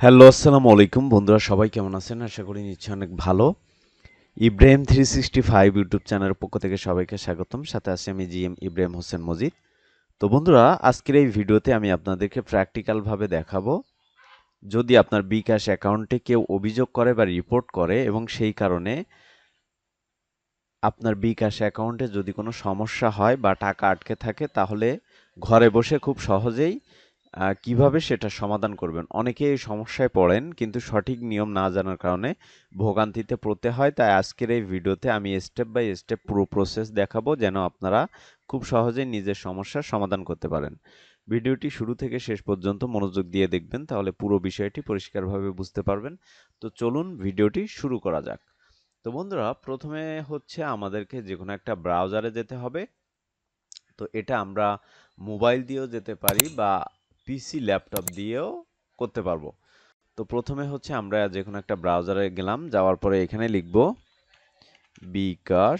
Hello, আসসালামু আলাইকুম বন্ধুরা, সবাই কেমন আছেন? আশা করি নিশ্চয়ই অনেক ভালো। ইব্রাহিম 365 ইউটিউব চ্যানেলের পক্ষ থেকে সবাইকে স্বাগতম। সাথে আছি আমি জিএম ইব্রাহিম হোসেন মজিদ। তো বন্ধুরা, আজকের এই ভিডিওতে আমি আপনাদেরকে প্র্যাকটিক্যালভাবে দেখাবো, যদি আপনার বিকাশ অ্যাকাউন্টে কেউ অভিযোগ করে বা রিপোর্ট করে এবং সেই কারণে আপনার বিকাশ অ্যাকাউন্টে যদি কোনো সমস্যা হয় বা টাকা আটকে থাকে, তাহলে ঘরে বসে খুব সহজেই কিভাবে সেটা সমাধান করবেন। অনেকে এই সমস্যায় পড়েন কিন্তু সঠিক নিয়ম না জানার কারণে ভোগান্তিতে পড়তে হয়। তাই আজকের এই ভিডিওতে আমি স্টেপ বাই স্টেপ পুরো প্রসেস দেখাবো, যেন আপনারা খুব সহজেই নিজের সমস্যার সমাধান করতে পারেন। ভিডিওটি শুরু থেকে শেষ পর্যন্ত মনোযোগ দিয়ে দেখবেন, তাহলে পুরো বিষয়টি পরিষ্কারভাবে বুঝতে পারবেন। তো চলুন ভিডিওটি শুরু করা যাক। তো বন্ধুরা, প্রথমে হচ্ছে আমাদেরকে যে কোনো একটা ব্রাউজারে যেতে হবে। তো এটা আমরা মোবাইল দিয়েও যেতে পারি বা পিসি ল্যাপটপ দিয়েও করতে পারবো। তো প্রথমে হচ্ছে আমরা যে কোনো একটা ব্রাউজারে গেলাম, যাওয়ার পরে এখানে লিখব বিকাশ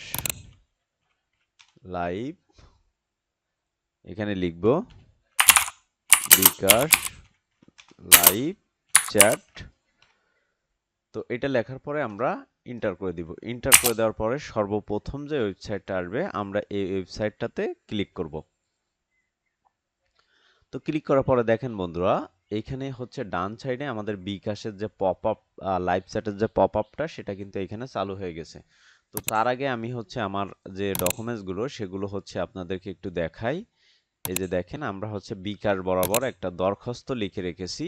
লাইভ, এখানে লিখব বিকাশ লাইভ চ্যাট। তো এটা লেখার পরে আমরা ইন্টার করে দিব। ইন্টার করে দেওয়ার পরে সর্বপ্রথম যে ওয়েবসাইটটা আসবে, আমরা এই ওয়েবসাইটটাতে ক্লিক করব। তো ক্লিক করার পরে দেখেন বন্ধুরা, এইখানে হচ্ছে ডান সাইডে আমাদের বিকাশের যে পপ আপ, লাইভ চ্যাটের যে পপ আপটা, সেটা কিন্তু এখানে চালু হয়ে গেছে। তো তার আগে আমি হচ্ছে আমার যে ডকুমেন্টসগুলো সেগুলো হচ্ছে আপনাদেরকে একটু দেখাই। এই যে দেখেন, আমরা হচ্ছে বিকাশ বরাবর একটা দরখাস্ত লিখে রেখেছি।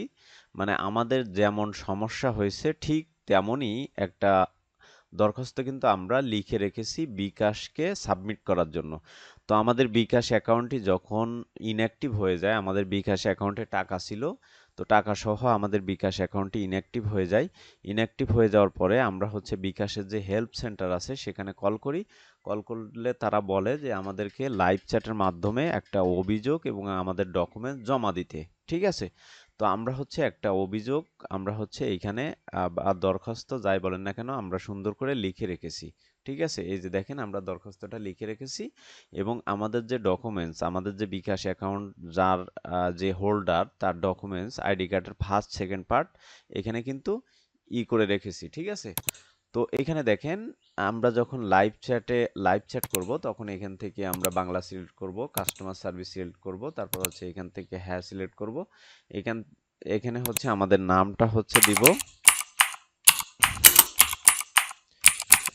মানে আমাদের যেমন সমস্যা হয়েছে ঠিক তেমনই একটা দরখাস্ত কিন্তু আমরা লিখে রেখেছি বিকাশকে সাবমিট করার জন্য। তো আমাদের বিকাশ অ্যাকাউন্টটি যখন ইনঅ্যাক্টিভ হয়ে যায়, আমাদের বিকাশ অ্যাকাউন্টে টাকা ছিল, তো টাকা সহ আমাদের বিকাশ অ্যাকাউন্টটি ইনঅ্যাক্টিভ হয়ে যায়। ইনঅ্যাক্টিভ হয়ে যাওয়ার পরে আমরা হচ্ছে বিকাশের যে হেল্প সেন্টার আছে সেখানে কল করি। কল করলে তারা বলে যে আমাদেরকে লাইভ চ্যাটের মাধ্যমে একটা অভিযোগ এবং আমাদের ডকুমেন্ট জমা দিতে। ঠিক আছে? তো আমরা হচ্ছে একটা অভিযোগ, আমরা হচ্ছে এইখানে বা দরখাস্ত যাই বলেন না কেন, আমরা সুন্দর করে লিখে রেখেছি। ঠিক আছে? এই যে দেখেন, আমরা দরখাস্তটা লিখে রেখেছি এবং আমাদের যে ডকুমেন্টস, আমাদের যে বিকাশ অ্যাকাউন্ট যার যে হোল্ডার, তার ডকুমেন্টস আইডি কার্ডের ফার্স্ট সেকেন্ড পার্ট এখানে কিন্তু করে রেখেছি। ঠিক আছে? তো এখানে দেখেন, আমরা যখন লাইভ চ্যাট করব, তখন এখান থেকে আমরা বাংলা সিলেক্ট করব, কাস্টমার সার্ভিস সিলেক্ট করব, তারপর হচ্ছে এখান থেকে হ্যাঁ সিলেক্ট করব। এখান এখানে হচ্ছে আমাদের নামটা হচ্ছে দিব।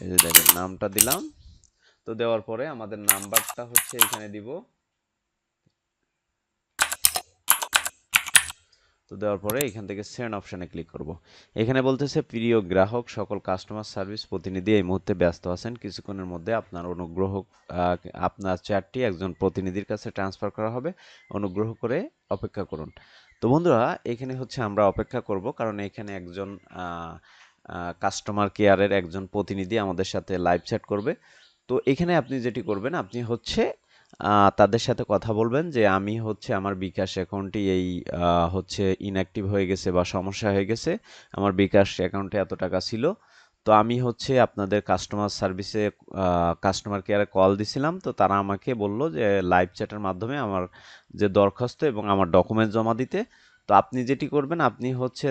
এই যে দেখেন, নামটা দিলাম। তো দেওয়ার পরে আমাদের নাম্বারটা হচ্ছে এখানে দিব। তো দেওয়ার পরে এখান থেকে সেন্ড অপশানে ক্লিক করব। এখানে বলতেছে, প্রিয় গ্রাহক, সকল কাস্টমার সার্ভিস প্রতিনিধি এই মুহূর্তে ব্যস্ত আছেন। কিছুক্ষণের মধ্যে আপনার চ্যাটটি একজন প্রতিনিধির কাছে ট্রান্সফার করা হবে। অনুগ্রহ করে অপেক্ষা করুন। তো বন্ধুরা, এখানে হচ্ছে আমরা অপেক্ষা করব, কারণ এখানে একজন কাস্টমার কেয়ারের একজন প্রতিনিধি আমাদের সাথে লাইভ চ্যাট করবে। তো এখানে আপনি যেটি করবেন, আপনি হচ্ছে তাদের সাথে কথা বলবেন যে আমি হচ্ছে আমার বিকাশ অ্যাকাউন্টটি এই হচ্ছে ইনঅ্যাক্টিভ হয়ে গেছে বা সমস্যা হয়ে গেছে। আমার বিকাশ অ্যাকাউন্টে এত টাকা ছিল। তো আমি হচ্ছে আপনাদের কাস্টমার সার্ভিসে কাস্টমার কেয়ারে কল দিছিলাম। তো তারা আমাকে বলল যে লাইভ চ্যাটের মাধ্যমে আমার যে দরখাস্ত এবং আমার ডকুমেন্ট জমা দিতে। তো আপনি যেটি করবেন, আপনি হচ্ছে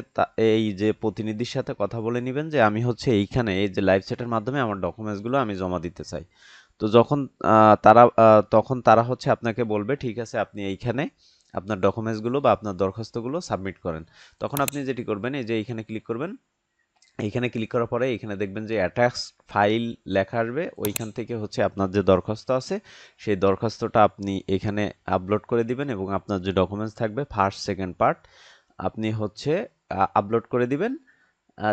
এই যে প্রতিনিধির সাথে কথা বলে নেবেন যে আমি হচ্ছে এইখানে এই যে লাইভ চ্যাটের মাধ্যমে আমার ডকুমেন্টসগুলো আমি জমা দিতে চাই। তো যখন তখন তারা হচ্ছে আপনাকে বলবে, ঠিক আছে, আপনি এইখানে আপনার ডকুমেন্টসগুলো বা আপনার দরখাস্তগুলো সাবমিট করেন। তখন আপনি যেটি করবেন, এই যে এইখানে ক্লিক করবেন। এইখানে ক্লিক করার পরে এখানে দেখবেন যে অ্যাটাচ ফাইল লেখা আসবে। ওইখান থেকে হচ্ছে আপনার যে দরখাস্ত আছে সেই দরখাস্তটা আপনি এখানে আপলোড করে দিবেন এবং আপনার যে ডকুমেন্টস থাকবে ফার্স্ট সেকেন্ড পার্ট আপনি হচ্ছে আপলোড করে দিবেন।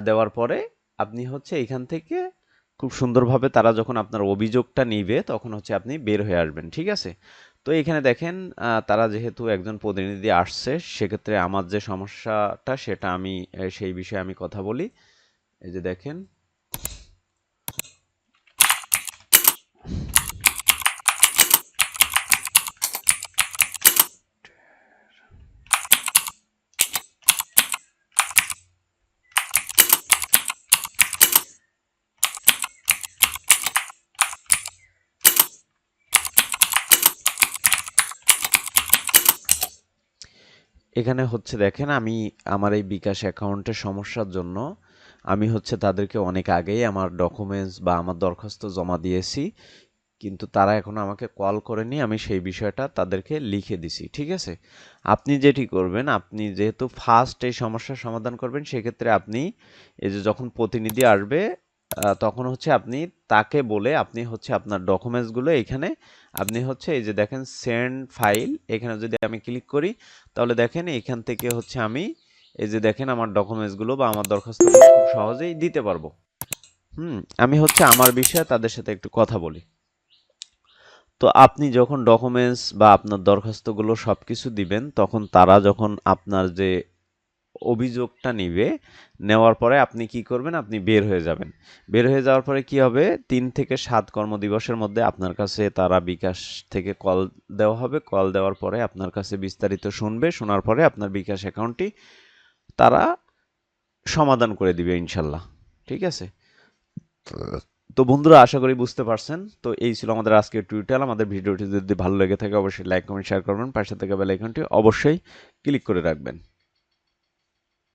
দেওয়ার পরে আপনি হচ্ছে এখান থেকে খুব সুন্দরভাবে তারা যখন আপনার অভিযোগটা নিবে, তখন হচ্ছে আপনি বের হয়ে আসবেন। ঠিক আছে? তো এখানে দেখেন, তারা যেহেতু একজন প্রতিনিধি আসছে, সেক্ষেত্রে আমার যে সমস্যাটা সেটা আমি সেই বিষয়ে আমি কথা বলি। এই যে দেখেন, এখানে হচ্ছে দেখেন আমি আমার এই বিকাশ অ্যাকাউন্টের সমস্যার জন্য আমি হচ্ছে তাদেরকে অনেক আগেই আমার ডকুমেন্টস বা আমার দরখাস্ত জমা দিয়েছি, কিন্তু তারা এখনো আমাকে কল করেনি। আমি সেই বিষয়টা তাদেরকে লিখে দিছি, ঠিক আছে? আপনি যেটি করবেন, আপনি যেহেতু ফার্স্ট এই সমস্যার সমাধান করবেন, সেক্ষেত্রে আপনি এই যে যখন প্রতিনিধি আসবে তখন হচ্ছে আপনি তাকে বলে আপনি হচ্ছে আপনার ডকুমেন্টসগুলো এখানে আপনি হচ্ছে এই যে দেখেন সেন্ড ফাইল, এখানে যদি আমি ক্লিক করি তাহলে দেখেন এখান থেকে হচ্ছে আমি এই যে দেখেন আমার ডকুমেন্টসগুলো বা আমার দরখাস্তগুলো খুব সহজেই দিতে পারবো। আমি হচ্ছে আমার বিষয়ে তাদের সাথে একটু কথা বলি। তো আপনি যখন ডকুমেন্টস বা আপনার দরখাস্তগুলো সবকিছু দিবেন, তখন তারা যখন আপনার যে অভিযোগটা নিবে, নেওয়ার পরে আপনি কি করবেন? আপনি বের হয়ে যাবেন। বের হয়ে যাওয়ার পরে কি হবে? ৩ থেকে ৭ কর্মদিবসের মধ্যে আপনার কাছে তারা বিকাশ থেকে কল দেওয়া হবে। কল দেওয়ার পরে আপনার কাছে বিস্তারিত শুনবে। শোনার পরে আপনার বিকাশ অ্যাকাউন্টটি তারা সমাধান করে দিবে ইনশাল্লাহ। ঠিক আছে? তো বন্ধুরা, আশা করি বুঝতে পারছেন। তো এই ছিল আমাদের আজকের টিউটোরিয়াল। আমাদের ভিডিওটি যদি ভালো লেগে থাকে অবশ্যই লাইক, কমেন্ট, শেয়ার করবেন। পাশে থাকা বেল আইকনটি অবশ্যই ক্লিক করে রাখবেন।